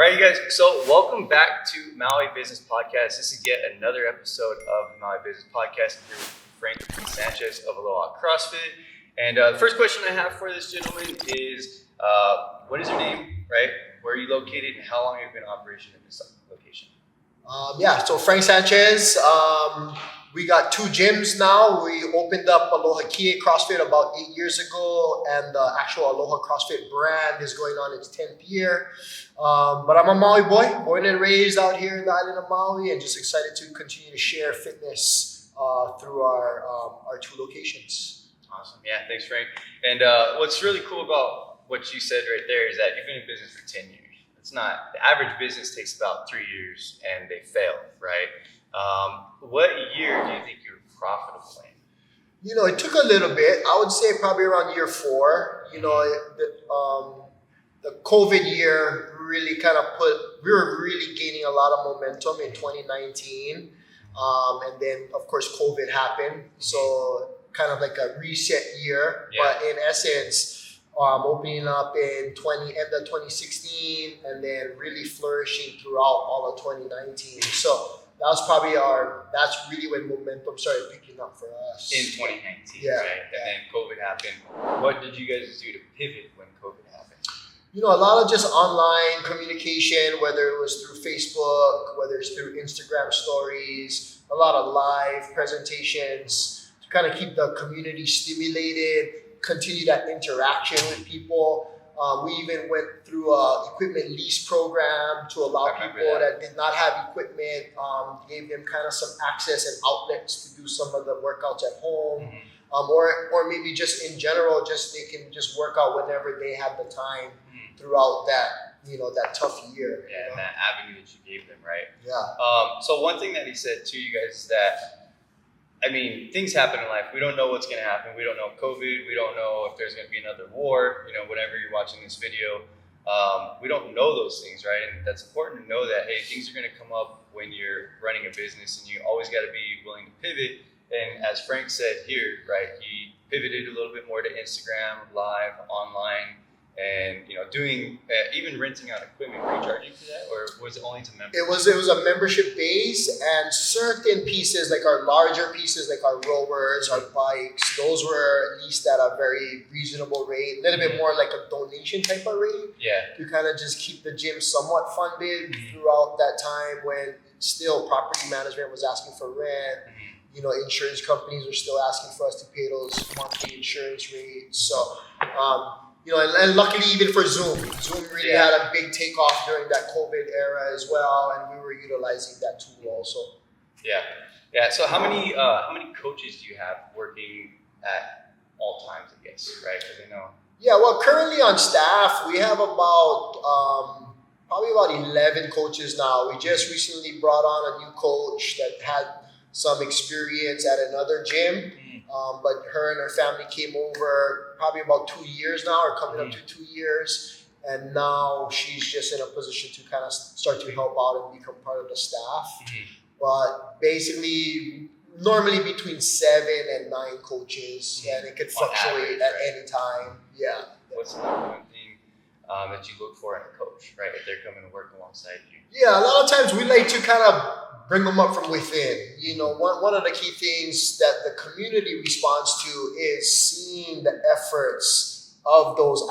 right, you guys. So welcome back to Maui Business Podcast. This is yet another episode of the Maui Business Podcast. I'm here with Frank Sanchez of Aloha CrossFit. And the first question I have for this gentleman is, what is your name, right? Where are you located, and how long have you been in operation in this location? So Frank Sanchez. We got 2 gyms now. We opened up Aloha CrossFit about 8 years ago, and the actual Aloha CrossFit brand is going on its 10th year. But I'm a Maui boy, born and raised out here in the island of Maui, and just excited to continue to share fitness through our 2 locations. Awesome. Yeah, thanks, Frank. And what's really cool about what you said right there is that you've been in business for 10 years. It's not, the average business takes about 3 years and they fail, right? What year do you think you were profitable in? You know, it took a little bit. I would say probably around year 4. You know, the COVID year really kind of we were really gaining a lot of momentum in 2019. And then, of course, COVID happened. So kind of like a reset year. Yeah. But in essence, opening up in end of 2016 and then really flourishing throughout all of 2019. So that was probably that's really when momentum started picking up for us. In 2019, yeah. Right? And then COVID happened. What did you guys do to pivot when COVID happened? You know, a lot of just online communication, whether it was through Facebook, whether it's through Instagram stories, a lot of live presentations to kind of keep the community stimulated, continue that interaction with people. We even went through an equipment lease program to allow people that did not have equipment, gave them kind of some access and outlets to do some of the workouts at home, or maybe just in general, just they can just work out whenever they have the time throughout that, that tough year. Yeah, and that avenue that you gave them, right? Yeah. So one thing that he said to you guys is that, I mean, things happen in life. We don't know what's going to happen. We don't know COVID. We don't know if there's going to be another war. Whenever you're watching this video, we don't know those things, right? And that's important to know that, hey, things are going to come up when you're running a business, and you always got to be willing to pivot. And as Frank said here, right, he pivoted a little bit more to Instagram, live, online, and doing even renting out equipment. Were you charging for that, or was it only to members? It was a membership base, and certain pieces, like our larger pieces, like our rowers, our bikes, those were leased at a very reasonable rate, a little bit more like a donation type of rate. Yeah. To kind of just keep the gym somewhat funded throughout that time when still property management was asking for rent. Insurance companies were still asking for us to pay those monthly insurance rates. So. And luckily even for Zoom really had a big takeoff during that COVID era as well, and we were utilizing that tool also. Yeah. So how many coaches do you have working at all times, I guess, right? Because I know. Yeah, well, currently on staff we have about probably about 11 coaches now. We just recently brought on a new coach that had some experience at another gym. But her and her family came over probably about 2 years now, or coming up to 2 years. And now she's just in a position to kind of start to help out and become part of the staff. But basically, normally between 7 and 9 coaches, and it could fluctuate at any time. Yeah. What's the number one thing that you look for in a coach, right? If they're coming to work alongside you? Yeah, a lot of times we like to kind of bring them up from within. One of the key things that the community responds to is seeing the efforts of those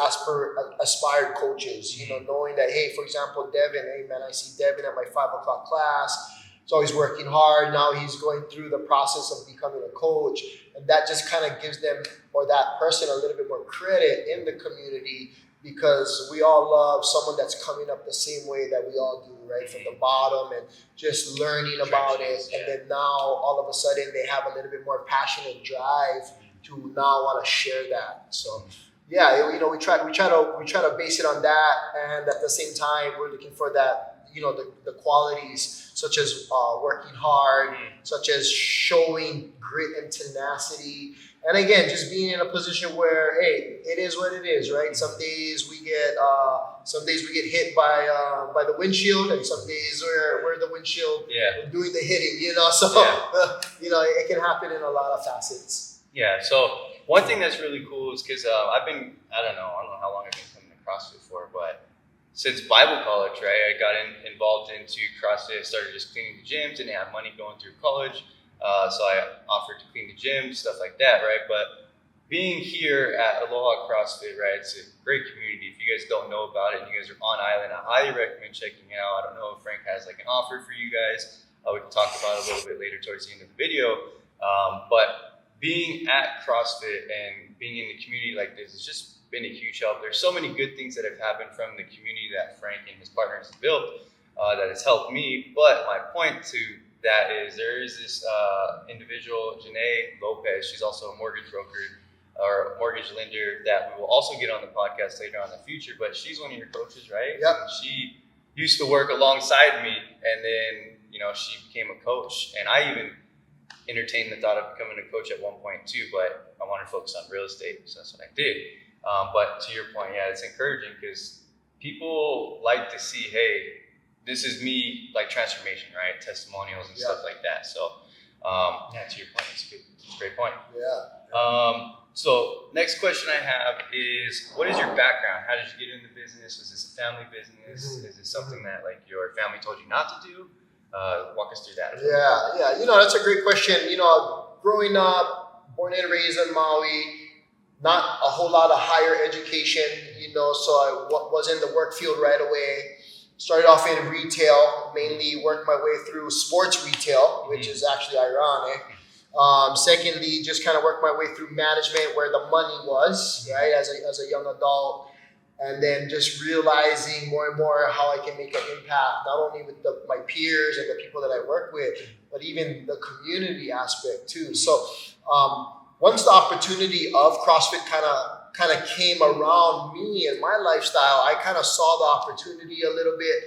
aspired coaches. Knowing that, hey, for example, Devin, hey man, I see Devin at my 5 o'clock class. He's always working hard. Now he's going through the process of becoming a coach. And that just kind of gives them, or that person, a little bit more credit in the community, because we all love someone that's coming up the same way that we all do, right? From the bottom and just learning about it. Yeah. And then now all of a sudden they have a little bit more passion and drive to now want to share that. So yeah, we try to base it on that. And at the same time, we're looking for that, the qualities such as working hard, such as showing grit and tenacity. And again, just being in a position where, hey, it is what it is, right? Some days we get hit by the windshield, and some days we're the windshield doing the hitting, So it can happen in a lot of facets. Yeah. So one thing that's really cool is because I don't know how long I've been coming to CrossFit for, but since Bible college, right, I got involved into CrossFit. I started just cleaning the gyms, didn't have money going through college. So I offered to clean the gym, stuff like that, right? But being here at Aloha CrossFit, right, it's a great community. If you guys don't know about it and you guys are on island, I highly recommend checking it out. I don't know if Frank has like an offer for you guys. We can talk about it a little bit later towards the end of the video. But being at CrossFit and being in the community like this has just been a huge help. There's so many good things that have happened from the community that Frank and his partners have built that has helped me. But my point to that is there is this individual, Janae Lopez. She's also a mortgage broker or mortgage lender that we will also get on the podcast later on in the future. But she's one of your coaches, right? Yep. And she used to work alongside me, and then she became a coach. And I even entertained the thought of becoming a coach at one point too, but I wanted to focus on real estate, so that's what I did. But to your point, yeah, it's encouraging because people like to see, hey, this is me, like transformation, right? Testimonials and stuff like that. So, to your point, it's a great point. Yeah. So next question I have is, what is your background? How did you get into business? Was this a family business? Is this something that like your family told you not to do? Walk us through that. Yeah. That's a great question. Growing up, born and raised in Maui, not a whole lot of higher education, so I was in the work field right away. Started off in retail, mainly worked my way through sports retail, which is actually ironic. Secondly, just kind of worked my way through management where the money was, right, as a young adult. And then just realizing more and more how I can make an impact, not only with my peers and the people that I work with, but even the community aspect too. So once the opportunity of CrossFit kind of came around me and my lifestyle, I kind of saw the opportunity a little bit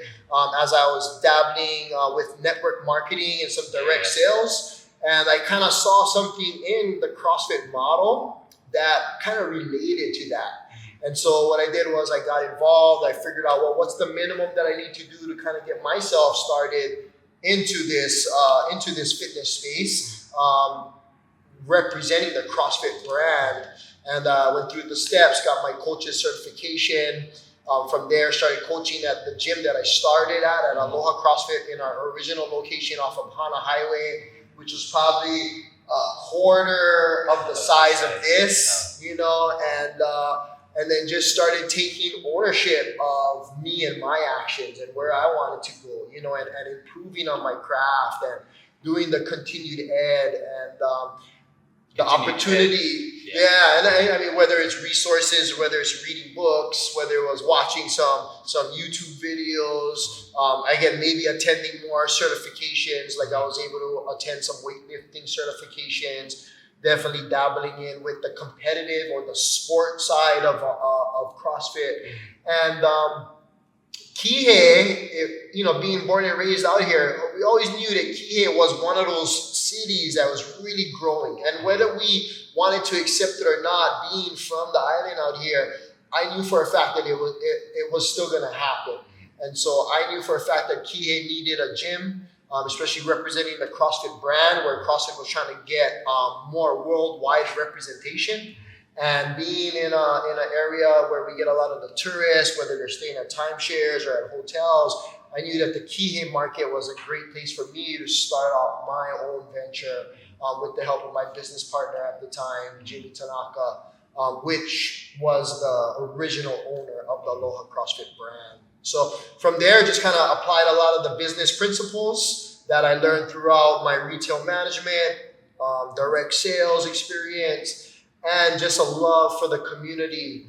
as I was dabbling with network marketing and some direct sales. And I kind of saw something in the CrossFit model that kind of related to that. And so what I did was I got involved. I figured out, well, what's the minimum that I need to do to kind of get myself started into this fitness space, representing the CrossFit brand. And went through the steps, got my coach's certification. From there, started coaching at the gym that I started at Aloha CrossFit in our original location off of Hana Highway, which was probably a quarter of the size of this, and then just started taking ownership of me and my actions and where I wanted to go, and improving on my craft and doing the continued ed and the opportunity. And I mean, whether it's resources, whether it's reading books, whether it was watching some YouTube videos, again, maybe attending more certifications, like I was able to attend some weightlifting certifications, definitely dabbling in with the competitive or the sport side of CrossFit. And Kihei, being born and raised out here, we always knew that Kihei was one of those cities that was really growing. And whether we wanted to accept it or not, being from the island out here, I knew for a fact that it was still going to happen. And so I knew for a fact that Kihei needed a gym, especially representing the CrossFit brand, where CrossFit was trying to get more worldwide representation. And being in an area where we get a lot of the tourists, whether they're staying at timeshares or at hotels, I knew that the Kihei market was a great place for me to start off my own venture with the help of my business partner at the time, Jimmy Tanaka, which was the original owner of the Aloha CrossFit brand. So from there, just kind of applied a lot of the business principles that I learned throughout my retail management, direct sales experience, and just a love for the community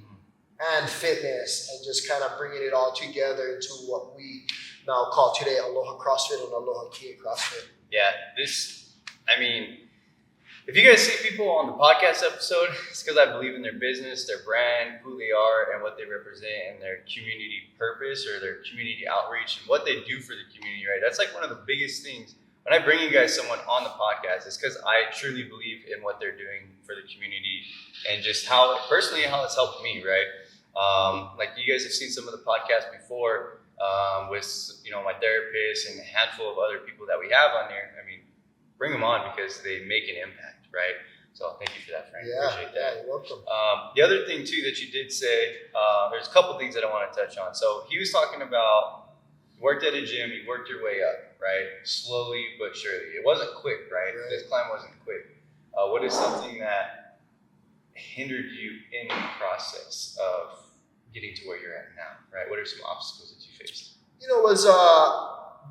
and fitness, and just kind of bringing it all together into what we now call today Aloha CrossFit and Aloha Kihei CrossFit. Yeah, if you guys see people on the podcast episode, it's because I believe in their business, their brand, who they are, and what they represent, and their community purpose or their community outreach and what they do for the community, right? That's like one of the biggest things. When I bring you guys someone on the podcast, it's because I truly believe in what they're doing for the community and just how it's helped me, right? Like you guys have seen some of the podcasts before with my therapist and a handful of other people that we have on there. I mean, bring them on because they make an impact, right? So thank you for that, Frank. Yeah, Appreciate that. you're welcome. The other thing too that you did say, there's a couple things that I want to touch on. So he was talking about you worked at a gym, you worked your way up, right? Slowly but surely. It wasn't quick, right? This climb wasn't quick. What is something that hindered you in the process of getting to where you're at now, right? What are some obstacles that you faced? It was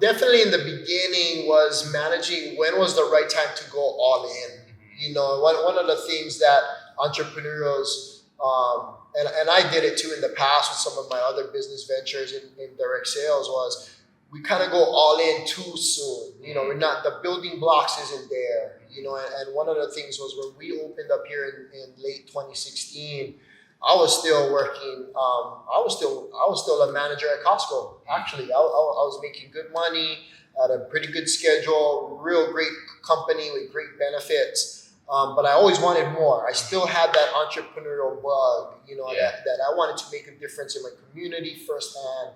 definitely in the beginning was managing when was the right time to go all in. One of the things that entrepreneurs, and I did it too in the past with some of my other business ventures in direct sales, was we kind of go all in too soon. We're not, the building blocks isn't there. And one of the things was when we opened up here in late 2016, I was still working. I was still a manager at Costco. Actually, I was making good money at a pretty good schedule, real great company with great benefits. But I always wanted more. I still had that entrepreneurial bug, that I wanted to make a difference in my community firsthand.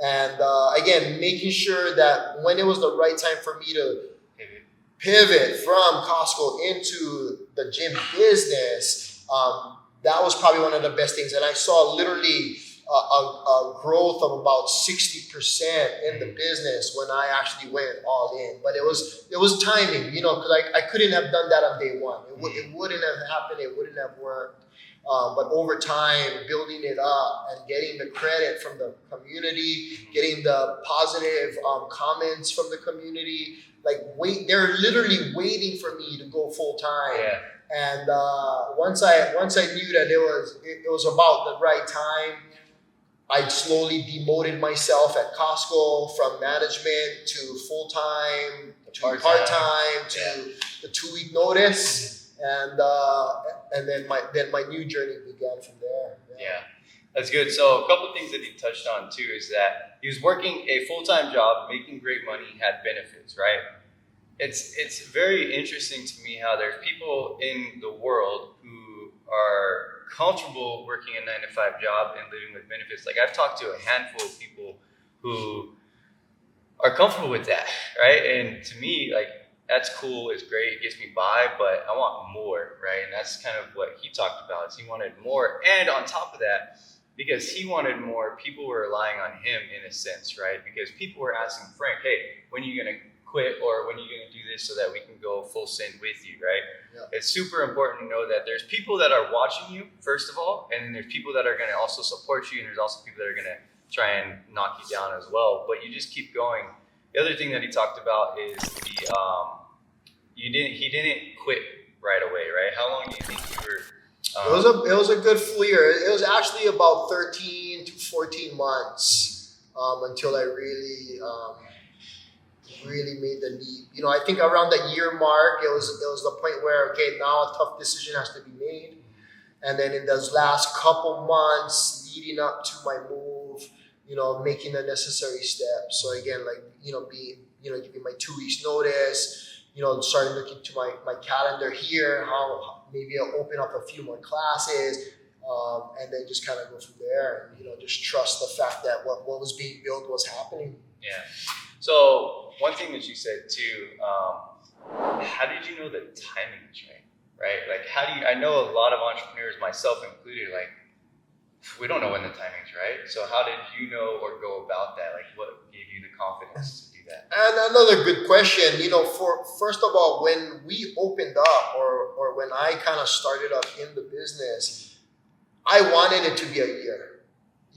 And again, making sure that when it was the right time for me to pivot from Costco into the gym business, that was probably one of the best things. And I saw literally a growth of about 60% in the business when I actually went all in. But it was timing, because I couldn't have done that on day one. It wouldn't have happened. It wouldn't have worked. But over time, building it up and getting the credit from the community, getting the positive comments from the community, they're literally waiting for me to go full time. Yeah. And once I knew that it was about the right time, I slowly demoted myself at Costco from management to full time to part time to the 2-week notice, and then my new journey began from there. Yeah, that's good. So a couple of things that he touched on too is that he was working a full-time job, making great money, had benefits, right? It's very interesting to me how there's people in the world who are comfortable working a 9-to-5 job and living with benefits. Like I've talked to a handful of people who are comfortable with that, right? And to me, that's cool, it's great, it gets me by, but I want more, right? And that's kind of what he talked about, is he wanted more. And on top of that, because he wanted more, people were relying on him in a sense, right? Because people were asking Frank, hey, when are you going to quit, or when are you going to do this so that we can go full send with you, right? Yeah. It's super important to know that there's people that are watching you, first of all, and then there's people that are going to also support you, and there's also people that are going to try and knock you down as well. But you just keep going. The other thing that he talked about is he didn't quit right away, right? How long do you think you were? It was a good full year. It was actually about 13 to 14 months until I really made the leap. I think around that year mark, it was the point where, okay, now a tough decision has to be made. And then in those last couple months leading up to my move, making the necessary steps. So again, giving my 2 weeks notice, starting looking to my calendar here, how maybe I'll open up a few more classes, and then just kind of go from there. And, just trust the fact that what was being built was happening. Yeah. So one thing that you said too, how did you know the timing was right? I know a lot of entrepreneurs, myself included, we don't know when the timing's right. So how did you know or go about that? What gave you the confidence to do that? And another good question, first of all, when we opened up or when I kind of started up in the business, I wanted it to be a year.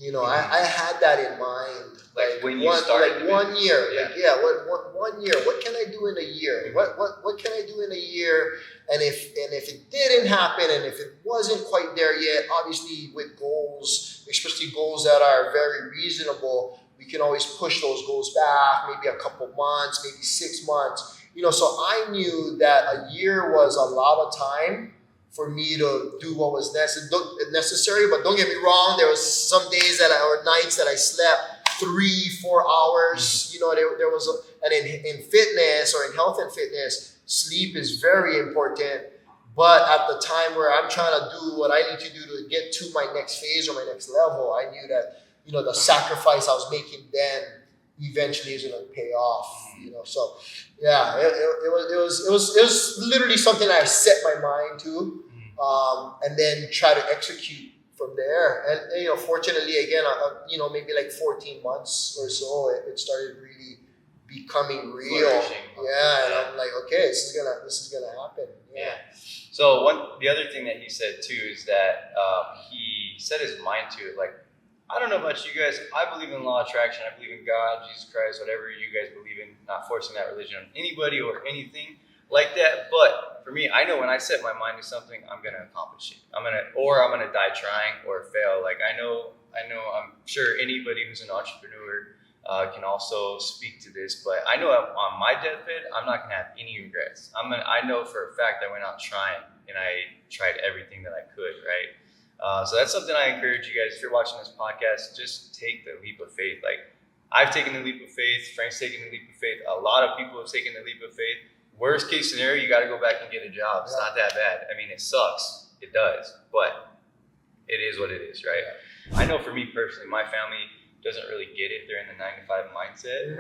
I had that in mind. When you started, 1 year. Yeah. 1 year. What can I do in a year? What can I do in a year? And if it didn't happen, and if it wasn't quite there yet, obviously with goals, especially goals that are very reasonable, we can always push those goals back, maybe a couple months, maybe 6 months. So I knew that a year was a lot of time for me to do what was necessary. But don't get me wrong, there was some days or nights that I slept 3-4 hours. There was and in fitness or in health and fitness, sleep is very important. But at the time where I'm trying to do what I need to do to get to my next phase or my next level, I knew that the sacrifice I was making then, eventually is going to pay off. So yeah, it was literally something I set my mind to, and then try to execute from there. And fortunately, again, maybe like 14 months or so, it started really becoming real. Yeah, and I'm like, okay, this is gonna happen. Yeah. So the other thing that he said too is that he set his mind to it. Like, I don't know about you guys. I believe in law of attraction. I believe in God, Jesus Christ, whatever you guys believe in. Not forcing that religion on anybody or anything like that. But for me, I know when I set my mind to something, I'm gonna accomplish it. I'm gonna die trying or fail. Like I'm sure anybody who's an entrepreneur can also speak to this. But I know on my deathbed, I'm not gonna have any regrets. I know for a fact I went out trying and I tried everything that I could. Right. So that's something I encourage you guys. If you're watching this podcast, just take the leap of faith. Like I've taken the leap of faith. Frank's taken the leap of faith. A lot of people have taken the leap of faith. Worst case scenario, you got to go back and get a job. It's not that bad. I mean, it sucks. It does, but it is what it is, right? I know for me personally, my family doesn't really get it. They're in the 9-to-5 mindset.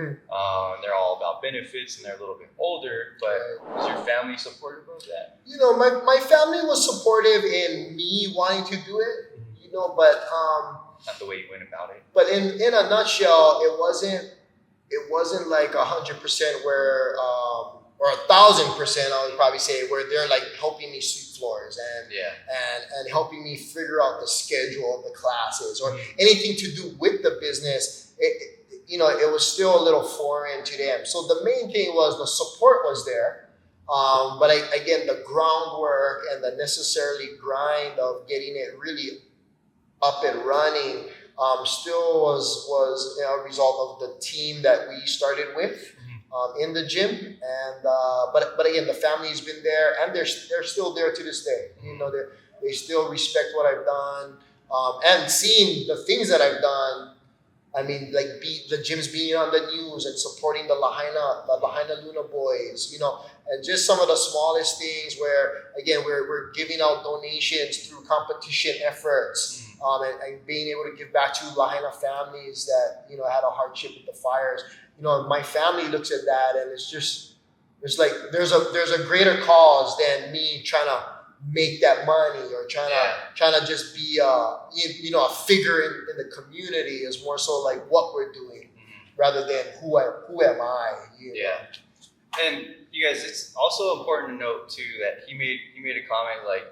They're all about benefits and they're a little bit older, but is your family supportive of that? My family was supportive in me wanting to do it, but not the way you went about it. But in a nutshell, it wasn't like 100% where or 1,000%, I would probably say, where they're like helping me sweep floors and helping me figure out the schedule of the classes or anything to do with the business. It was still a little foreign to them. So the main thing was the support was there. But again, the groundwork and the necessarily grind of getting it really up and running still was a result of the team that we started with in the gym. And but again, the family's been there and they're still there to this day. They still respect what I've done, and seeing the things that I've done. I mean, like the gyms being on the news and supporting the Lahaina Luna boys, and just some of the smallest things where, again, we're giving out donations through competition efforts, and being able to give back to Lahaina families that, had a hardship with the fires. My family looks at that and it's like there's a greater cause than me trying to make that money or trying to just be a figure in the community. Is more so like what we're doing rather than who am I. And you guys, it's also important to note too that he made a comment like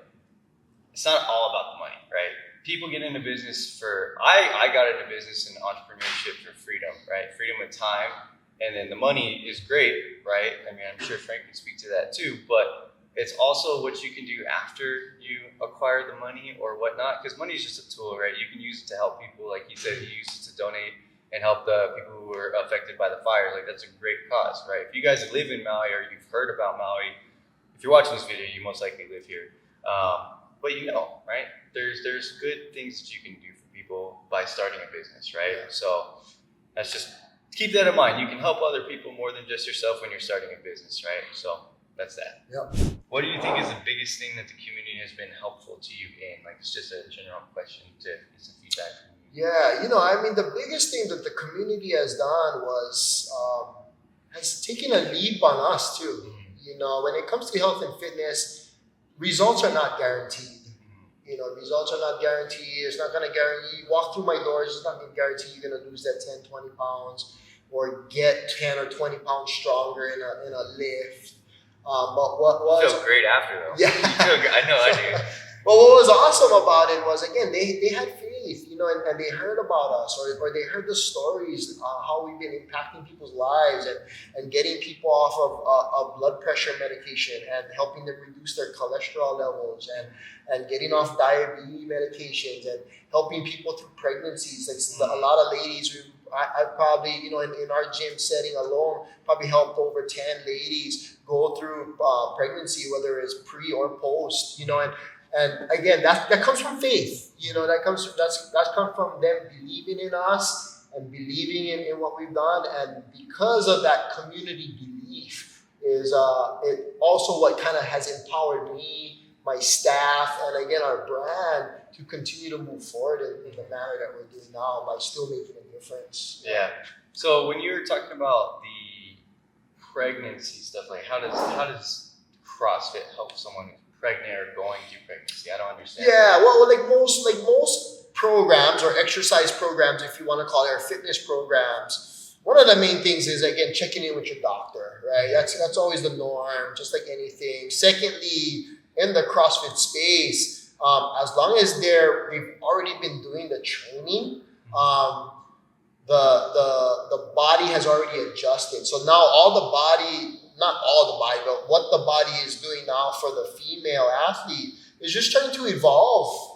it's not all about the money, right? People get into business I got into business and entrepreneurship for freedom, right? Freedom of time, and then the money is great, right? I mean, I'm sure Frank can speak to that too, but it's also what you can do after you acquire the money or whatnot, because money is just a tool, right? You can use it to help people, like he said, he used it to donate and help the people who were affected by the fires. Like that's a great cause, right? If you guys live in Maui or you've heard about Maui, if you're watching this video, you most likely live here. But right? There's good things that you can do for people by starting a business, right? So that's just keep that in mind. You can help other people more than just yourself when you're starting a business, right? So that's that. What do you think is the biggest thing that the community has been helpful to you in? Like it's just a general question to get some feedback from you. The biggest thing that the community has done was has taken a leap on us too. When it comes to health and fitness, results are not guaranteed. Results are not guaranteed. It's not going to guarantee, you walk through my doors, it's not going to guarantee you're going to lose that 10, 20 pounds or get 10 or 20 pounds stronger in a lift. But what was... You feel great after though. Yeah. You feel good. I know I do. But what was awesome about it was, again, they had faith, and they heard about us or they heard the stories, how we've been impacting people's lives and getting people off of blood pressure medication and helping them reduce their cholesterol levels and getting off diabetes medications and helping people through pregnancies. Like a lot of ladies who I probably, in our gym setting alone, probably helped over 10 ladies go through pregnancy, whether it's pre or post, and again, that comes from faith, that's come from them believing in us and believing in what we've done. And because of that community belief is it also what kind of has empowered me, my staff, and again, our brand to continue to move forward in the manner that we're doing now by still making a difference. Yeah. So when you're talking about the pregnancy stuff, like how does CrossFit help someone who's pregnant or going through pregnancy? I don't understand. Yeah, well, like most programs or exercise programs, if you want to call it, or fitness programs, one of the main things is again checking in with your doctor, right? That's always the norm, just like anything. Secondly, in the CrossFit space, as long as they've already been doing the training, the body has already adjusted. So now not all the body, but what the body is doing now for the female athlete is just trying to evolve,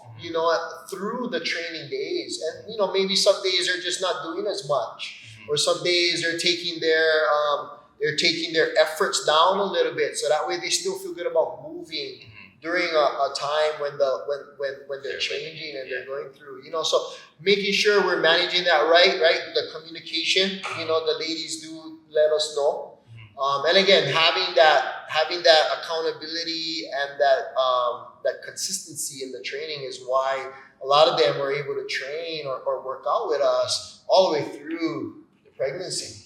through the training days. And, maybe some days they're just not doing as much, or some days they're taking their efforts down a little bit. So that way they still feel good about moving during a time when they're changing and they're going through, so making sure we're managing that right? The communication, the ladies do let us know. And again, having that accountability and that consistency in the training is why a lot of them were able to train or work out with us all the way through the pregnancy.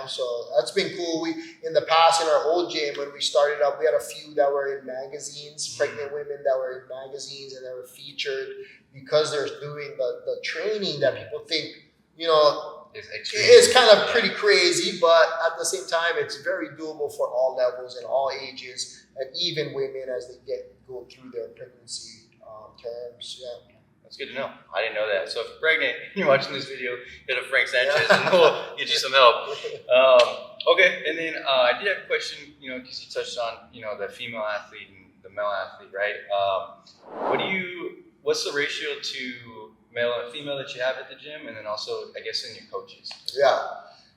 So that's been cool. We in the past in our old gym when we started up, we had a few that were in magazines, pregnant women that were in magazines and they were featured because they're doing the training that people think it's kind of pretty crazy, but at the same time, it's very doable for all levels and all ages, and even women as they go through their pregnancy terms. Yeah. That's good to know. I didn't know that. So if you're pregnant and you're watching this video, hit up Frank Sanchez and we'll get you some help. Okay, and then I did have a question, because you touched on, the female athlete and the male athlete, right? What's the ratio to male and female that you have at the gym, and then also, I guess, in your coaches? Yeah.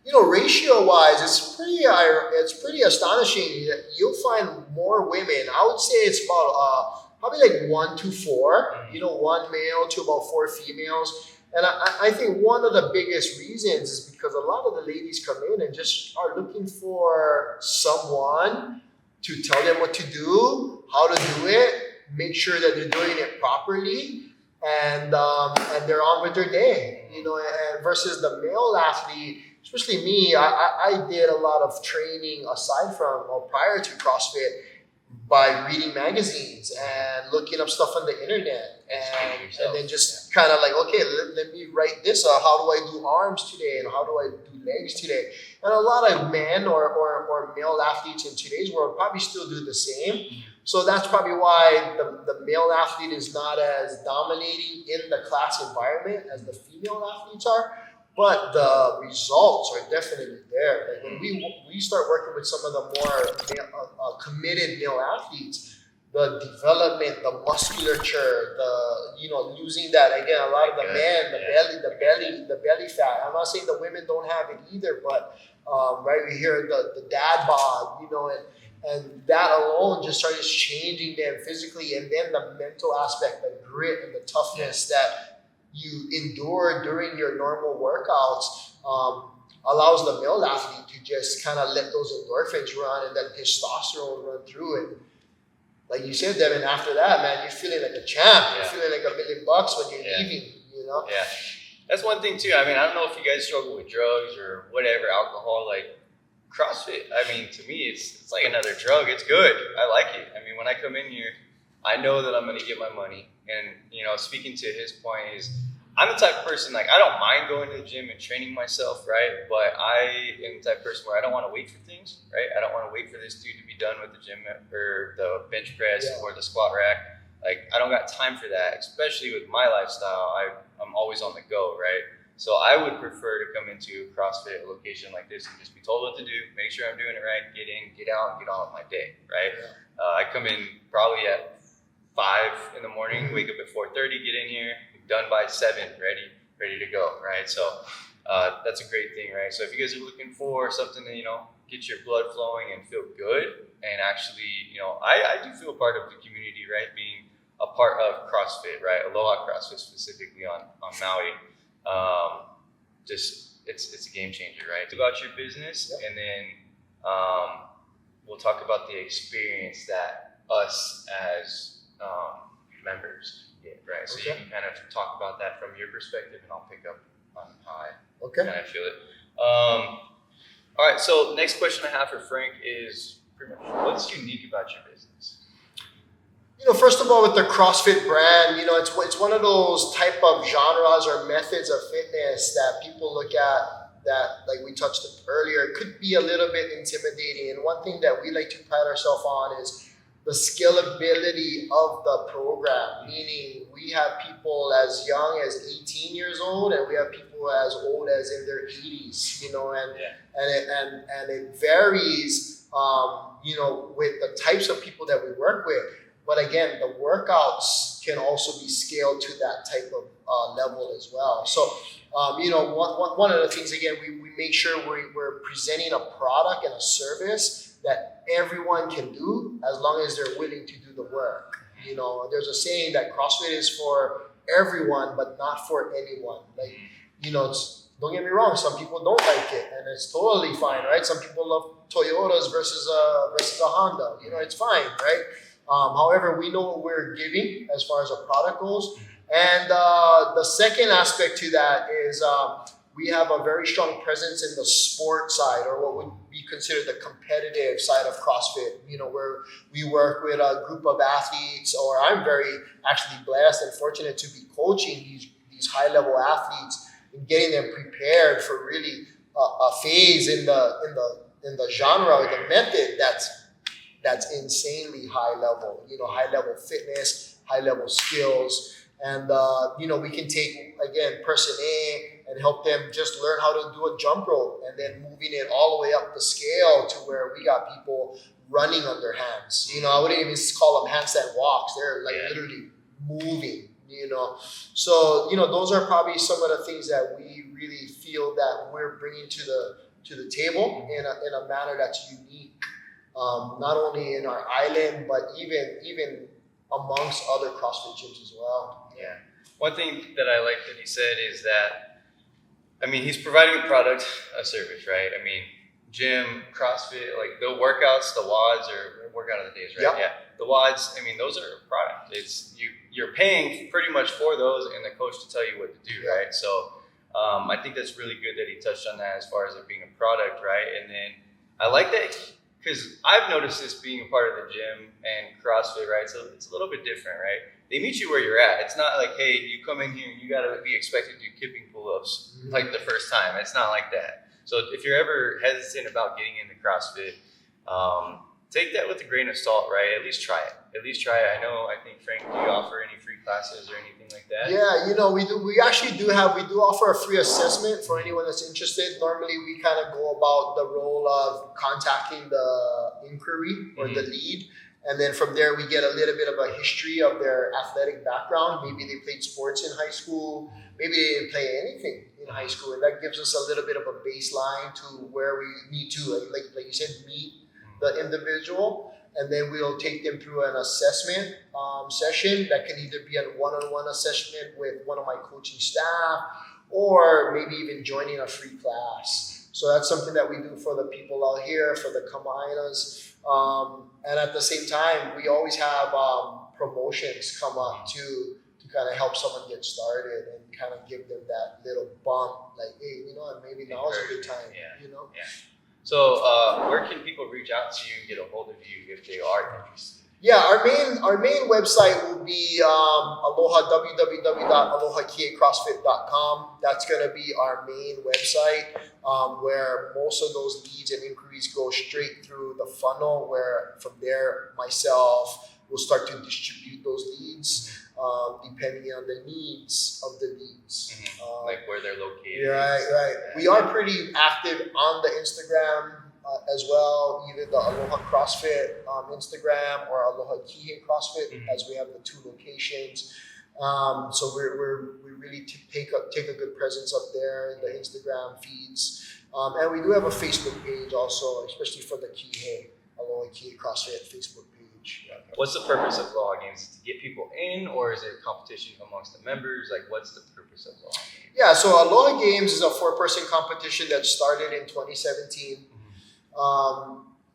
Ratio-wise, it's pretty astonishing. You'll find more women. I would say it's about probably like 1 to 4, 1 male to about 4 females. And I think one of the biggest reasons is because a lot of the ladies come in and just are looking for someone to tell them what to do, how to do it, make sure that they're doing it properly, and they're on with their day, and versus the male athlete, especially me, I did a lot of training aside from or prior to CrossFit by reading magazines and looking up stuff on the internet and then just kind of like, okay, let me write this. How do I do arms today? And how do I do legs today? And a lot of men or male athletes in today's world probably still do the same. So that's probably why the male athlete is not as dominating in the class environment as the female athletes are. But the results are definitely there. Like when we start working with some of the more committed male athletes, the development, the musculature, losing that again. A lot of the men, the belly fat. I'm not saying the women don't have it either, but we hear the dad bod, and that alone just started changing them physically, and then the mental aspect, the grit and the toughness that you endure during your normal workouts allows the male athlete to just kind of let those endorphins run and that testosterone run through it. Like you said, Devin, after that, man, you're feeling like a champ. You're feeling like $1 million when you're leaving, Yeah. That's one thing too. I mean, I don't know if you guys struggle with drugs or whatever, alcohol, like CrossFit. I mean, to me, it's like another drug. It's good. I like it. I mean, when I come in here, I know that I'm going to get my money. And, speaking to his point is, I'm the type of person, like, I don't mind going to the gym and training myself, right? But I am the type of person where I don't want to wait for things, right? I don't want to wait for this dude to be done with the gym or the bench press or the squat rack. Like, I don't got time for that, especially with my lifestyle. I'm always on the go, right? So I would prefer to come into a CrossFit location like this and just be told what to do, make sure I'm doing it right, get in, get out, and get on with my day, right? I come in probably at 5 in the morning, wake up at 4:30, get in here, done by 7, ready to go, right? So that's a great thing, right? So if you guys are looking for something to, get your blood flowing and feel good, and actually, I do feel part of the community, right? Being a part of CrossFit, right? Aloha CrossFit specifically on Maui. It's a game changer, right? It's about your business, and then we'll talk about the experience that us as members get, right? So you can kind of talk about that from your perspective, and I'll pick up on how I kind of feel it. All right, so next question I have for Frank is pretty much, what's unique about your business? First of all, with the CrossFit brand, it's one of those type of genres or methods of fitness that people look at that, like we touched earlier, could be a little bit intimidating. And one thing that we like to pride ourselves on is the scalability of the program, meaning we have people as young as 18 years old, and we have people as old as in their 80s, and it varies, with the types of people that we work with. But again, the workouts can also be scaled to that type of level as well. So, one of the things, again, we make sure we're presenting a product and a service that everyone can do as long as they're willing to do the work. There's a saying that CrossFit is for everyone, but not for anyone. Like, don't get me wrong, some people don't like it, and it's totally fine, right? Some people love Toyotas versus a Honda. It's fine, right? However, we know what we're giving as far as a product goes. And the second aspect to that is we have a very strong presence in the sport side, or what would be considered the competitive side of CrossFit, where we work with a group of athletes, or I'm very actually blessed and fortunate to be coaching these high-level athletes and getting them prepared for really a phase in the genre or the method that's insanely high level, high level fitness, high level skills. And, we can take, again, person A and help them just learn how to do a jump rope, and then moving it all the way up the scale to where we got people running on their hands. I wouldn't even call them handstand walks. They're literally moving, So, those are probably some of the things that we really feel that we're bringing to the table in a manner that's unique. Not only in our island, but even amongst other CrossFit gyms as well. Yeah. One thing that I like that he said is that, he's providing a product, a service, right? Gym, CrossFit, like the workouts, the WODs, or workout of the days, right? Yep. Yeah. The WODs, those are a product. It's you're paying pretty much for those and the coach to tell you what to do, right? So I think that's really good that he touched on that as far as it being a product, right? And then I like that because I've noticed this being a part of the gym and CrossFit, right? So it's a little bit different, right? They meet you where you're at. It's not like, hey, you come in here and you got to be expected to do kipping pull-ups like the first time. It's not like that. So if you're ever hesitant about getting into CrossFit, take that with a grain of salt, right? At least try it. I think, Frank, do you offer any free classes or anything like that? Yeah, we do. We actually do offer a free assessment for anyone that's interested. Normally, we kind of go about the role of contacting the inquiry or the lead. And then from there, we get a little bit of a history of their athletic background. Maybe they played sports in high school. Maybe they didn't play anything in high school. And that gives us a little bit of a baseline to where we need to, like you said, meet the individual. And then we'll take them through an assessment session that can either be a one-on-one assessment with one of my coaching staff, or maybe even joining a free class. So that's something that we do for the people out here, for the Kamainas. And at the same time, we always have promotions come up to kind of help someone get started and kind of give them that little bump, like, hey, maybe now is a good time, Yeah. So where can people reach out to you and get a hold of you if they are interested? Yeah, our main website will be www.aloha-crossfit.com. That's going to be our main website, where most of those leads and inquiries go straight through the funnel, where from there, myself will start to distribute those leads, depending on the needs of the leads. Like where they're located. Right. We are pretty active on the Instagram as well, either the Aloha CrossFit Instagram or Aloha Kihei CrossFit, as we have the two locations. So we really take a good presence up there in the Instagram feeds. And we do have a Facebook page also, especially for the Kihei, Aloha Kihei CrossFit Facebook page. Yeah. What's the purpose of Aloha Games? Is it to get people in, or is it a competition amongst the members? Like, what's the purpose of Aloha Games? Yeah, so Aloha Games is a 4-person competition that started in 2017.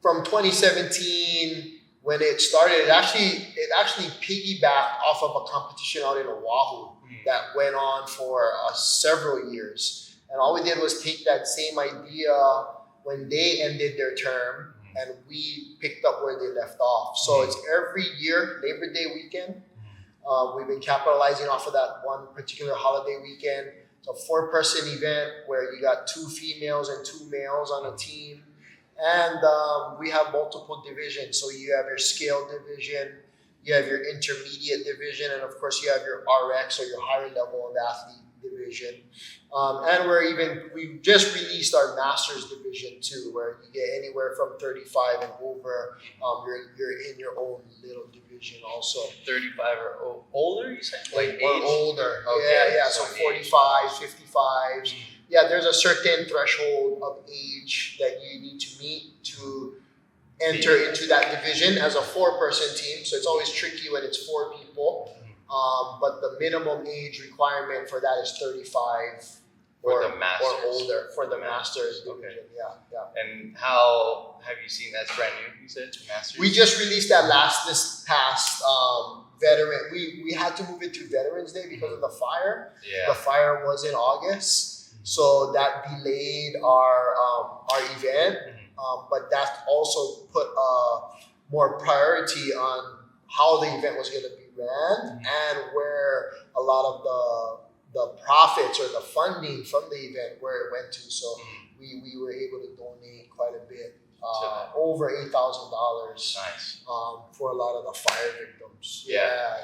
From 2017, when it started, it actually piggybacked off of a competition out in Oahu that went on for several years. And all we did was take that same idea when they ended their term, and we picked up where they left off. So it's every year, Labor Day weekend. We've been capitalizing off of that one particular holiday weekend. It's a 4-person event where you got 2 females and 2 males on a team. And we have multiple divisions. So you have your scale division, you have your intermediate division, and of course you have your RX or your higher level of athlete division. And we've just released our masters division too, where you get anywhere from 35 and over. You're in your own little division also. 35 or older, you said? Like or age? older. Okay. Yeah. So 45, 55. Yeah, there's a certain threshold of age that you need to meet to enter into that division as a 4-person team. So it's always tricky when it's 4 people. But the minimum age requirement for that is 35 or older for the masters division. Okay. Yeah. And how have you seen that's brand new? You said masters. We just released that this past veteran. We had to move it to Veterans Day because of the fire. Yeah. The fire was in August, so that delayed our event. But that also put more priority on how the event was going to be ran and where a lot of the profits or the funding from the event where it went to. So we were able to donate quite a bit, over $8,000. Nice. For a lot of the fire victims. Yeah.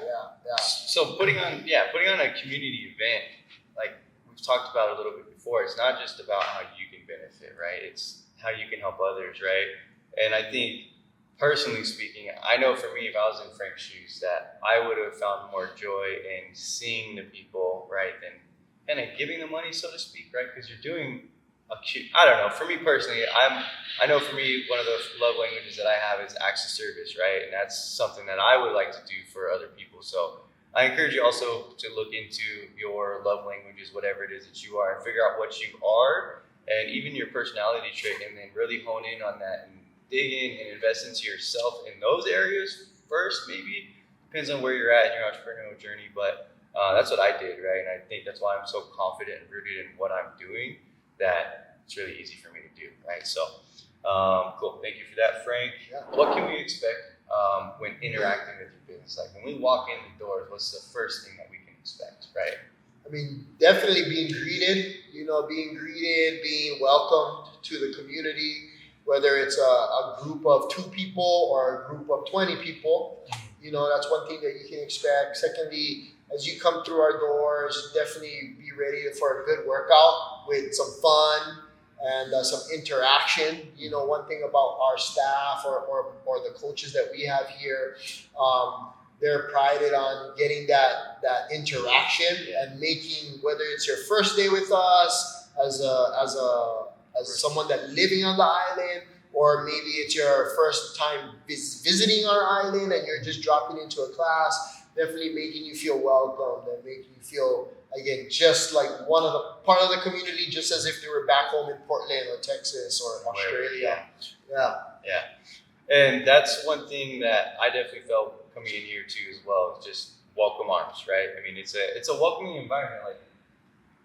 So putting on a community event, like we've talked about a little bit before, it's not just about how you can benefit, right? It's how you can help others, right? And I think, personally speaking, I know for me, if I was in Frank's shoes, that I would have found more joy in seeing the people, right, than kind of giving the money, so to speak, right? Because you're doing I don't know. For me personally, I know for me, one of the love languages that I have is acts of service, right? And that's something that I would like to do for other people. So I encourage you also to look into your love languages, whatever it is that you are, and figure out what you are, and even your personality trait, and then really hone in on that and dig in and invest into yourself in those areas first, maybe. Depends on where you're at in your entrepreneurial journey, but that's what I did, right? And I think that's why I'm so confident and rooted in what I'm doing, that it's really easy for me to do, right? So, cool. Thank you for that, Frank. Yeah. What can we expect when interacting with your business? Like when we walk in the doors, what's the first thing that we can expect, right? I mean, definitely being greeted, being welcomed to the community, whether it's a group of 2 people or a group of 20 people. That's one thing that you can expect. Secondly, as you come through our doors, definitely be ready for a good workout with some fun and some interaction. One thing about our staff or the coaches that we have here, they're prided on getting that interaction and making, whether it's your first day with us as someone that living on the island, or maybe it's your first time visiting our island and you're just dropping into a class, definitely making you feel welcomed and making you feel, again, just like part of the community, just as if they were back home in Portland or Texas or Australia. Yeah. And that's one thing that I definitely felt coming in here too as well, is just welcome arms, right? I mean, it's a welcoming environment. Like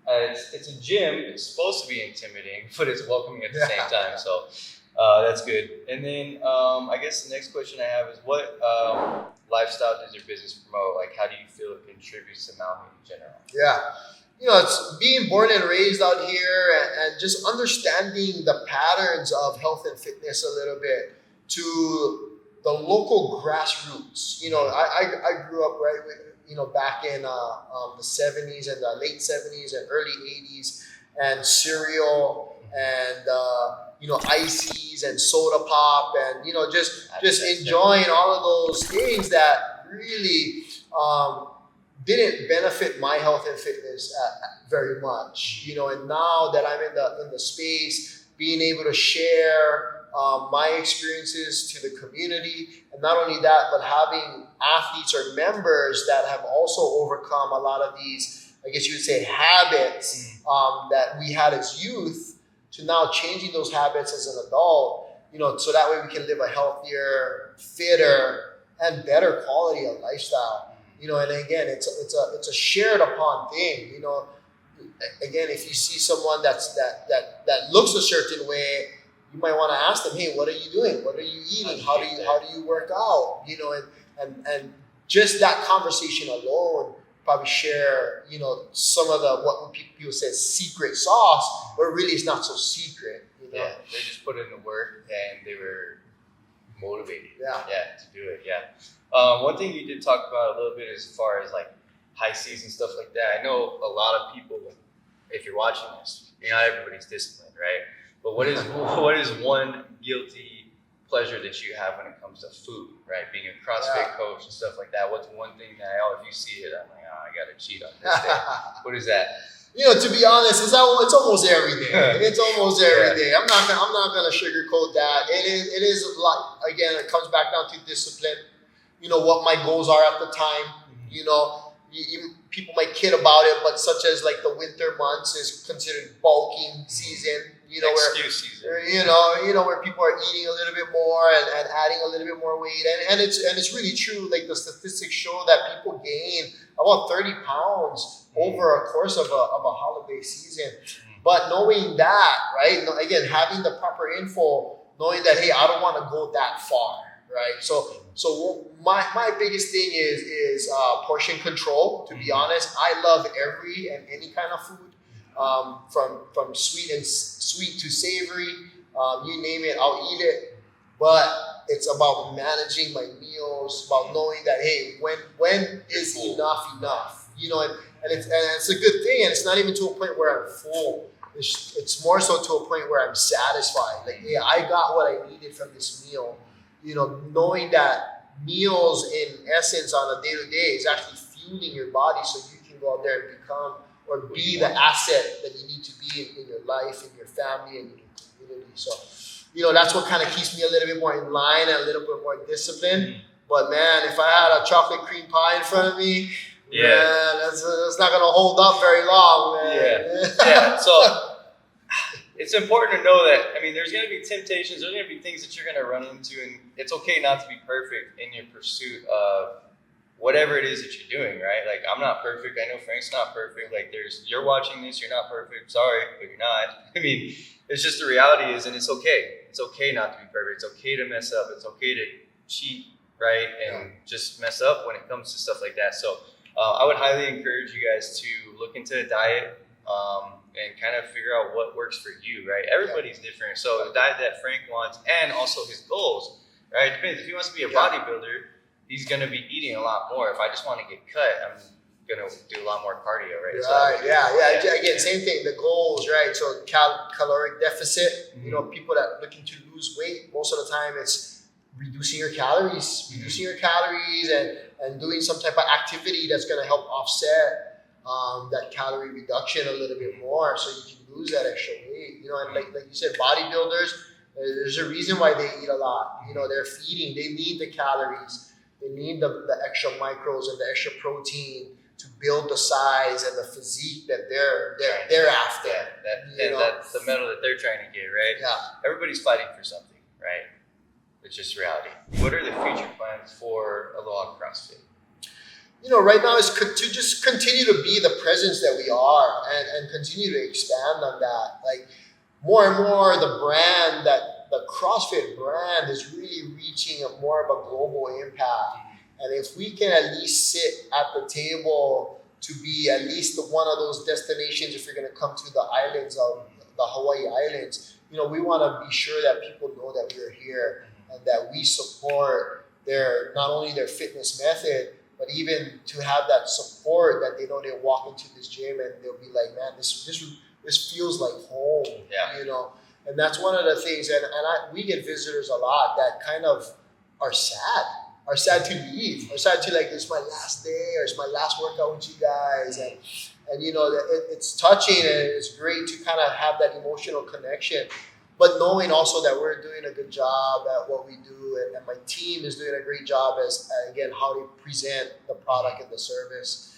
it's a gym. It's supposed to be intimidating, but it's welcoming at the same time. So that's good. And then I guess the next question I have is, what lifestyle does your business promote? Like, how do you feel it contributes to Maui in general? Yeah. It's being born and raised out here and just understanding the patterns of health and fitness a little bit to the local grassroots. I grew up back in the 70s and the late 70s and early 80s, and cereal and ices and soda pop and just enjoying all of those things that really didn't benefit my health and fitness very much. And now that I'm in the space, being able to share my experiences to the community, and not only that, but having athletes or members that have also overcome a lot of these, I guess you would say, habits that we had as youth, to now changing those habits as an adult, so that way we can live a healthier, fitter, and better quality of lifestyle. And again, it's a shared upon thing. again, if you see someone that looks a certain way, you might want to ask them, hey, what are you doing? What are you eating? How do you work out? You know, and just that conversation alone probably share, you know, some of the what people say secret sauce, but really it's not so secret. You know? Yeah, they just put in the work and they were motivated. Yeah, to do it. Yeah. One thing you did talk about a little bit as far as like high season stuff like that. I know a lot of people, if you're watching this, not everybody's disciplined, right? But what is one guilty pleasure that you have when it comes to food, right? Being a CrossFit coach and stuff like that. What's one thing that if you see it, I'm like, I gotta cheat on this day. What is that? You know, to be honest, it's almost every day. It's almost every day. I'm not gonna sugarcoat that. It is a lot. Again, it comes back down to discipline. You know what my goals are at the time. You know, people might kid about it, but such as like the winter months is considered bulking season. You know, where people are eating a little bit more and adding a little bit more weight, and it's really true. Like the statistics show that people gain about 30 pounds over a course of a holiday season. But knowing that, right? Again, having the proper info, knowing that, hey, I don't want to go that far, right? So my biggest thing is portion control. To be honest, I love every and any kind of food. From sweet to savory, you name it, I'll eat it. But it's about managing my meals, about knowing that, hey, when is enough? You know, and it's a good thing, and it's not even to a point where I'm full. It's more so to a point where I'm satisfied. Like, hey, I got what I needed from this meal. You know, knowing that meals in essence on a day-to-day is actually fueling your body so you can go out there and become or be the asset that you need to be in your life, in your family, and in your community. So, you know, that's what kind of keeps me a little bit more in line and a little bit more disciplined. But man, if I had a chocolate cream pie in front of me, man, that's not going to hold up very long, man. Yeah. So it's important to know that, I mean, there's going to be temptations, there's going to be things that you're going to run into, and it's okay not to be perfect in your pursuit of whatever it is that you're doing, right? Like, I'm not perfect. I know Frank's not perfect. Like, you're watching this, you're not perfect. Sorry, but you're not. I mean, it's just the reality is, and it's okay. It's okay not to be perfect. It's okay to mess up. It's okay to cheat, right? And just mess up when it comes to stuff like that. So I would highly encourage you guys to look into a diet and kind of figure out what works for you, right? Everybody's different. So the diet that Frank wants and also his goals, right? It depends. If he wants to be a bodybuilder, he's going to be eating a lot more. If I just want to get cut, I'm going to do a lot more cardio, right? Right, Again, same thing, the goals, right? So caloric deficit, you know, people that are looking to lose weight, most of the time it's reducing your calories, and doing some type of activity that's going to help offset that calorie reduction a little bit more so you can lose that extra weight. You know, and like you said, bodybuilders, there's a reason why they eat a lot. You know, they're feeding, they need the calories. They need the extra micros and the extra protein to build the size and the physique that they're after. That's the medal that they're trying to get, right? Yeah. Everybody's fighting for something, right? It's just reality. What are the future plans for Aloha CrossFit? You know, right now is to just continue to be the presence that we are and continue to expand on that. Like, more and more the CrossFit brand is really reaching more of a global impact. And if we can at least sit at the table to be at least one of those destinations, if you're going to come to the islands of the Hawaii Islands, you know, we want to be sure that people know that we're here and that we support not only their fitness method, but even to have that support that they know they walk into this gym and they'll be like, man, this feels like home, you know. And that's one of the things, we get visitors a lot that kind of are sad to leave, are sad to like, it's my last day or it's my last workout with you guys. And you know, it's touching and it's great to kind of have that emotional connection. But knowing also that we're doing a good job at what we do and my team is doing a great job as, again, how they present the product and the service.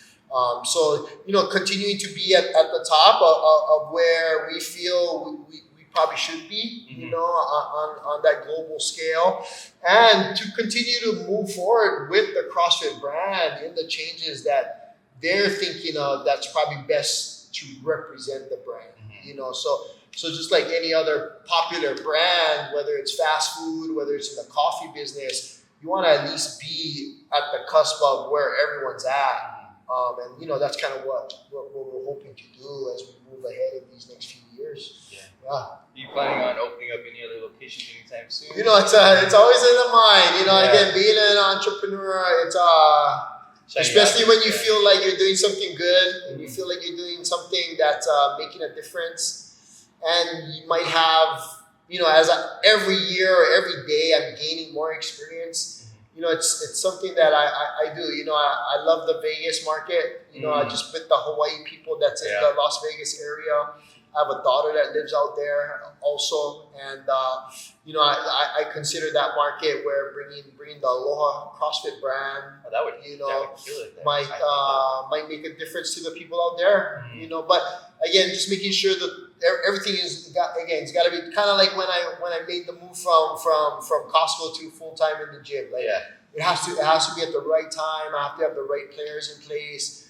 So, you know, continuing to be at the top of where we feel we probably should be, you know, on that global scale, and to continue to move forward with the CrossFit brand in the changes that they're thinking of that's probably best to represent the brand. You know, so just like any other popular brand, whether it's fast food, whether it's in the coffee business, you want to at least be at the cusp of where everyone's at. And, you know, that's kind of what we're hoping to do as we move ahead in these next few years. Yeah. Are you planning on opening up any other locations anytime soon? You know, it's always in the mind. You know, again, being an entrepreneur, it's especially when you feel like you're doing something good and you feel like you're doing something that's making a difference, and you might have, you know, every year or every day I'm gaining more experience. You know, it's something that I do. You know, I love the Vegas market. You know, I just met the Hawaii people that's in the Las Vegas area. I have a daughter that lives out there also, and you know, I consider that market where bringing the Aloha CrossFit brand, might make a difference to the people out there. You know, but again, just making sure that everything it's got to be kind of like when I made the move from Costco to full time in the gym. Like it has to be at the right time. I have to have the right players in place.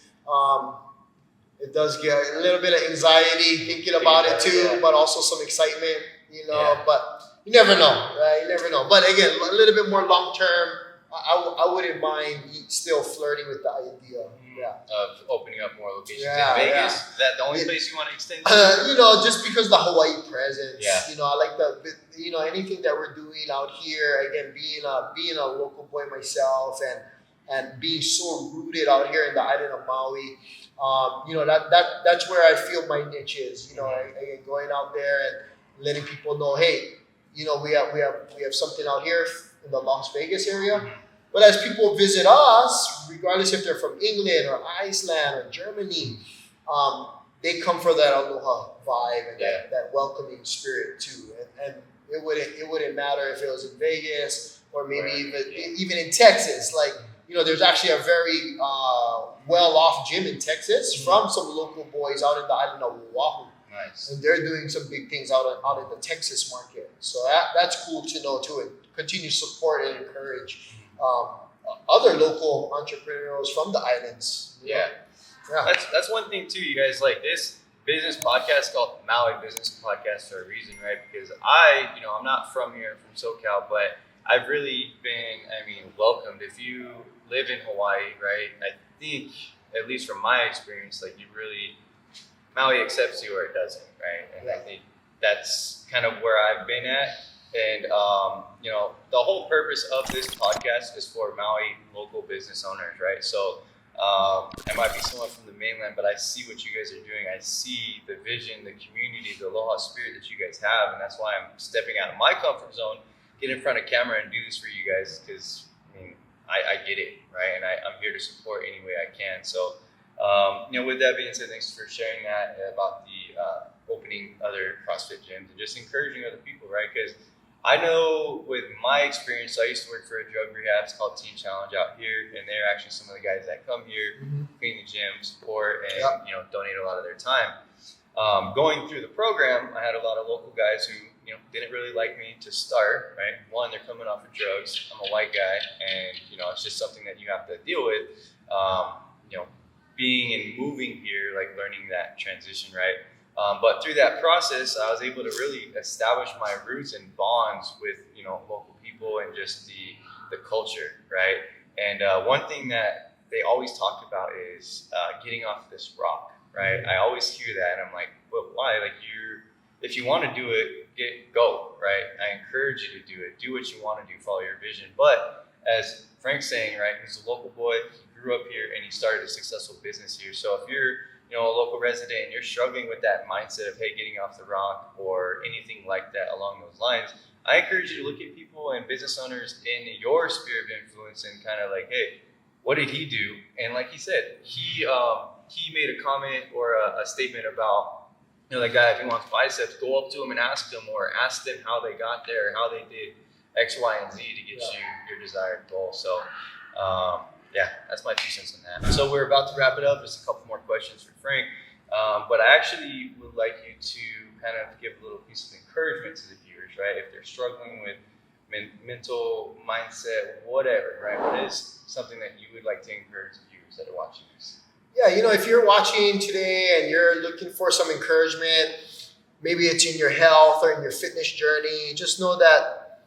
It does get a little bit of anxiety thinking about it too, but also some excitement, you know, but you never know, right? You never know. But again, a little bit more long term, I wouldn't mind still flirting with the idea. Of opening up more locations in Vegas. Is that the only place you want to extend to? You know, just because the Hawaii presence. You know, I like you know, anything that we're doing out here. Again, being a local boy myself and being so rooted out here in the island of Maui. You know, that's where I feel my niche is. You know, again, going out there and letting people know, hey, you know, we have something out here in the Las Vegas area. But as people visit us, regardless if they're from England or Iceland or Germany, they come for that Aloha vibe and that welcoming spirit too. And it wouldn't matter if it was in Vegas or maybe even in Texas. Like, you know, there's actually a very well-off gym in Texas from some local boys out in the island of Oahu. Nice. And they're doing some big things out in the Texas market. So that's cool to know too, and continue to support and encourage other local entrepreneurs from the islands. That's one thing too, you guys. Like, this business podcast called Maui Business Podcast for a reason, right? Because I'm not from here, from SoCal, but I've really been, welcomed. If you live in Hawaii, right, I think, at least from my experience, like, Maui accepts you or it doesn't, right? And I think that's kind of where I've been at. And, you know, the whole purpose of this podcast is for Maui local business owners, right? So I might be someone from the mainland, but I see what you guys are doing. I see the vision, the community, the Aloha spirit that you guys have. And that's why I'm stepping out of my comfort zone, get in front of camera and do this for you guys, because, I get it, right? And I'm here to support any way I can. So, you know, with that being said, thanks for sharing that about the opening other CrossFit gyms and just encouraging other people, right? Because I know with my experience, I used to work for a drug rehab. It's called Team Challenge out here, and they're actually some of the guys that come here, clean the gym, support, and you know, donate a lot of their time. Going through the program, I had a lot of local guys who, you know, didn't really like me to start, right? One, they're coming off of drugs. I'm a white guy, and you know, it's just something that you have to deal with. You know, being and moving here, like learning that transition, right? But through that process, I was able to really establish my roots and bonds with, you know, local people and just the culture, right? And one thing that they always talk about is getting off this rock, right? I always hear that, and I'm like, well, why? Like, if you want to do it, go, right? I encourage you to do it. Do what you want to do. Follow your vision. But as Frank's saying, right, he's a local boy. He grew up here, and he started a successful business here. So if you're, you know, a local resident and you're struggling with that mindset of, hey, getting off the rock or anything like that along those lines, I encourage you to look at people and business owners in your sphere of influence and kind of like, hey, what did he do? And like he said, he made a comment or a statement about, you know, that guy, if he wants biceps, go up to him and ask them, or ask them how they got there, how they did X, Y, and Z to get you your desired goal. So, that's my 2 cents on that. So we're about to wrap it up. Just a couple more questions for Frank. But I actually would like you to kind of give a little piece of encouragement to the viewers, right? If they're struggling with mental mindset, whatever, right? What is something that you would like to encourage the viewers that are watching this? Yeah, if you're watching today and you're looking for some encouragement, maybe it's in your health or in your fitness journey, just know that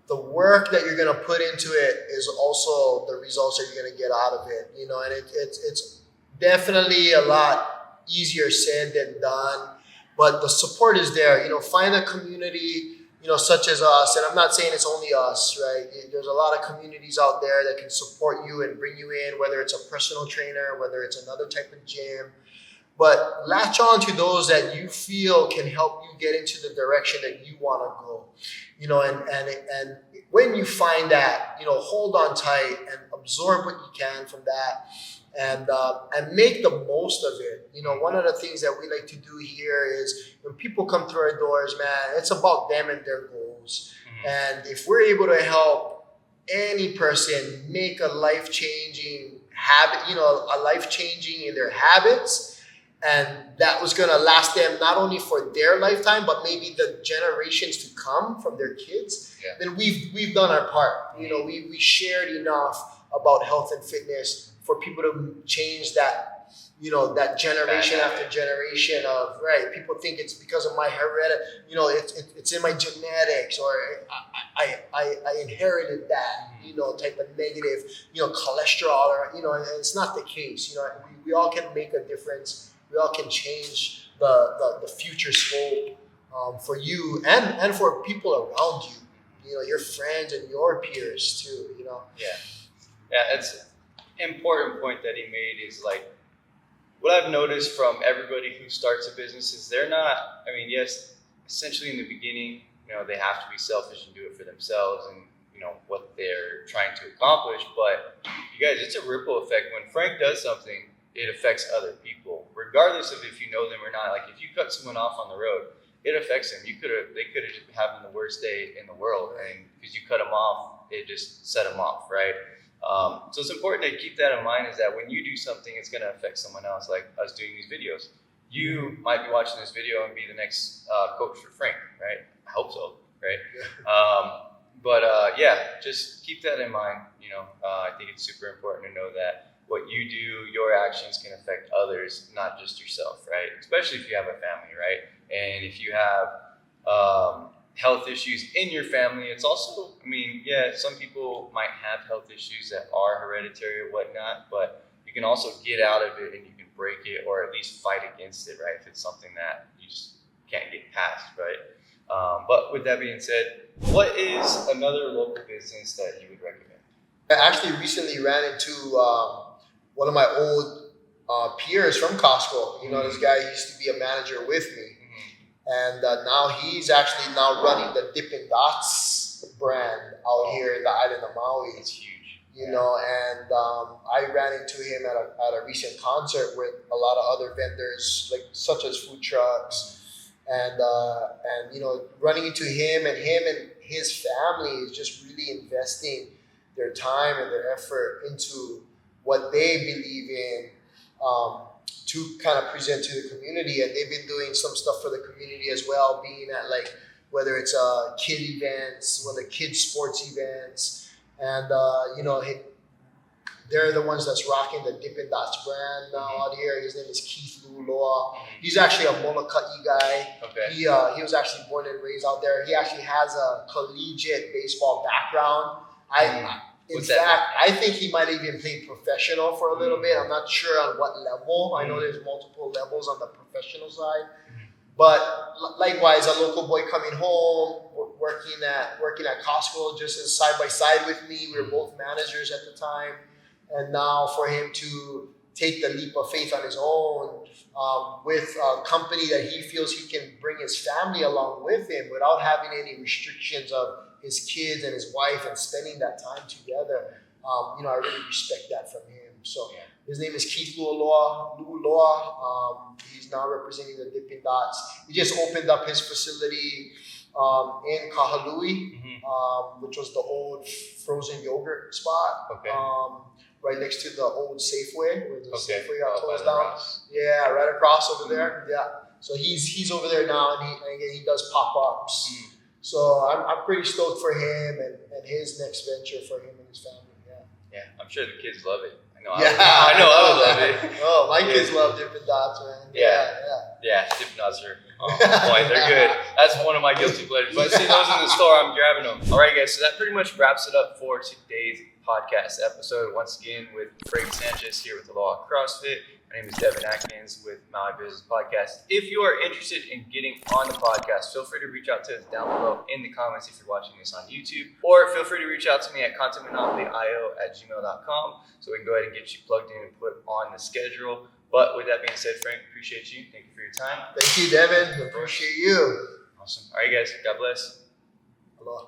the work that you're going to put into it is also the results that you're going to get out of it, and it's definitely a lot easier said than done, but the support is there. Find a community, such as us, and I'm not saying it's only us, right? There's a lot of communities out there that can support you and bring you in, whether it's a personal trainer, whether it's another type of gym, but latch on to those that you feel can help you get into the direction that you want to go, and when you find that, hold on tight and absorb what you can from that, and make the most of it. One of the things that we like to do here is when people come through our doors, man, it's about them and their goals. Mm-hmm. And if we're able to help any person make a life-changing habit, a life-changing in their habits, and that was going to last them not only for their lifetime, but maybe the generations to come from their kids, then we've done our part. We shared enough about health and fitness for people to change that, that generation after generation of, right, people think it's because of my heredity, it's in my genetics, or I inherited that, type of negative, cholesterol, or, and it's not the case. We all can make a difference. We all can change the future scope for you and for people around you, your friends and your peers too, Yeah, it's important point that he made is like, what I've noticed from everybody who starts a business is they're not, yes, essentially in the beginning, they have to be selfish and do it for themselves and, what they're trying to accomplish. But you guys, it's a ripple effect. When Frank does something, it affects other people, regardless of if you know them or not. Like if you cut someone off on the road, it affects them. They could have just having the worst day in the world, and because you cut them off, it just set them off, right? So it's important to keep that in mind, is that when you do something, it's going to affect someone else. Like us doing these videos, you might be watching this video and be the next coach for Frank, right? I hope so, right? Just keep that in mind. I think it's super important to know that what you do, your actions can affect others, not just yourself, right? Especially if you have a family, right? And if you have health issues in your family, it's also, some people might have health issues that are hereditary or whatnot, but you can also get out of it and you can break it, or at least fight against it, right? If it's something that you just can't get past, right? But with that being said, what is another local business that you would recommend? I actually recently ran into one of my old peers from Costco. This guy used to be a manager with me. And now he's actually running the Dippin' Dots brand out here in the island of Maui. It's huge. And I ran into him at a recent concert with a lot of other vendors, such as food trucks, and running into him and his family is just really investing their time and their effort into what they believe in, to kind of present to the community. And they've been doing some stuff for the community as well, being at whether it's kid events, whether kids sports events, and they're the ones that's rocking the Dippin' Dots brand now out here. His name is Keith Luloa. He's actually a Molokai guy. Okay. He was actually born and raised out there. He actually has a collegiate baseball background. In fact, I think he might even play professional for a little bit. I'm not sure on what level. I know there's multiple levels on the professional side. But likewise, a local boy coming home, working at Costco just as side by side with me. We were both managers at the time. And now for him to take the leap of faith on his own, with a company that he feels he can bring his family along with him without having any restrictions of his kids and his wife and spending that time together. I really respect that from him. So his name is Keith Luloa. He's now representing the Dippin' Dots. He just opened up his facility in Kahalui, which was the old frozen yogurt spot. Okay. Right next to the old Safeway, where the Safeway got closed down. Ross. Yeah, right across over there. Yeah. So he's over there now, and he does pop-ups. So I'm pretty stoked for him and his next venture for him and his family. Yeah, I'm sure the kids love it. I No, I know I would love it. Oh, my kids love Dippin' Dots, man. Yeah, Dippin' Dots are on point. They're good. That's one of my guilty pleasures. But I see those in the store, I'm grabbing them. All right, guys. So that pretty much wraps it up for today's podcast episode. Once again, with Frank Sanchez here with Aloha CrossFit. My name is Devin Atkins with Maui Business Podcast. If you are interested in getting on the podcast, feel free to reach out to us down below in the comments if you're watching this on YouTube, or feel free to reach out to me at contentmonopoly.io@gmail.com so we can go ahead and get you plugged in and put on the schedule. But with that being said, Frank, appreciate you. Thank you for your time. Thank you, Devin. Appreciate you. Awesome. All right, guys. God bless. Aloha.